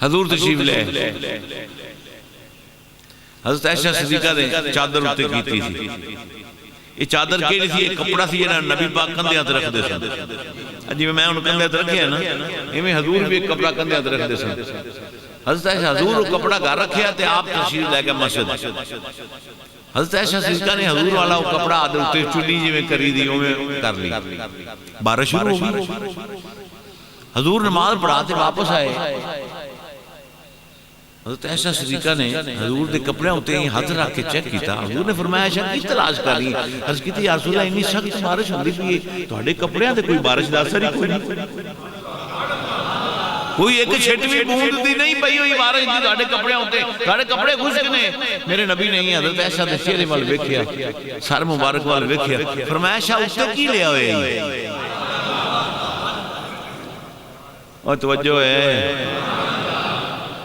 हजूर तशरीफ ले हज़रत आयशा सिद्दीक़ा ने चादर उत्ते कीती सी। ये चादर केड़ी सी? एक कपड़ा सी जिहड़ा नबी पाक कंधे ते रखदे सन। जिवें मैं हुण कंधे ते रखिया ना, इवें हजूर भी एक कपड़ा कंधे ते रखदे सन। हज़रत आयशा हजूर वो कपड़ा घर रखिया ते आप तशरीफ लै गए मस्जिद। हज़रत आयशा सिद्दीक़ा ने हजूर वाला वो कपड़ा आदे उत्ते चुन्नी जिवें करी दी उवें कर ली। बारिश शुरू हो गई। हजूर नमाज पढ़ा ते वापस आए। हज़रत आयशा सिद्दीक़ा ने हजूर के कपड़े उत्ते हाथ रख के चेक किया। हजूर ने फरमाया आयशा की तलाश कर रही? अर्ज की या रसूल अल्लाह इन्नी सख्त बारिश होंदी पई है, तुहाडे कपड़ियां ते कोई बारिश दा असर ही कोई नहीं, कोई एक छिट भी बूंद दी नहीं पई हुई बारिश दी तुहाडे कपड़ियां उत्ते, तुहाडे कपड़े खुश्क ने। मेरे नबी ने हज़रत आयशा दे चेहरे वाल वेखिया, सर मुबारक वाल वेखिया, फरमाया आयशा उत्ते की लिया होया है? और तवज्जो है,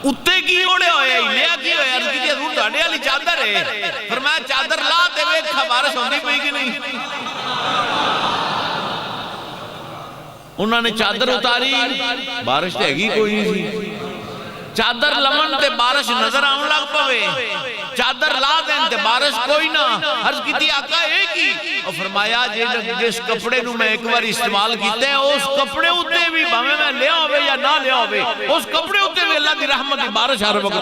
उत्ते की ओढ़े होया ही, लिया की होया? अर्ज की हजूर तुहाडे वाली चादर है। फरमाया चादर ला ते वेख बारिश होंदी पई कि नहीं। उन्होंने चादर उतारी, बारिश तो हैगी कोई नहीं सी। चादर लमन ते बारिश नजर आने लग पवे, चादर ला दें ते बारिश कोई ना। अर्ज की आका एक ही। और फरमाया जिस कपड़े नू मैं एक बार इस्तेमाल किया उस कपड़े उत्ते भी भावें मैं लिया होवे या ना लिया होवे, उस कपड़े उत्ते भी अल्लाह दी रहमत दी बारिश हर वक्त।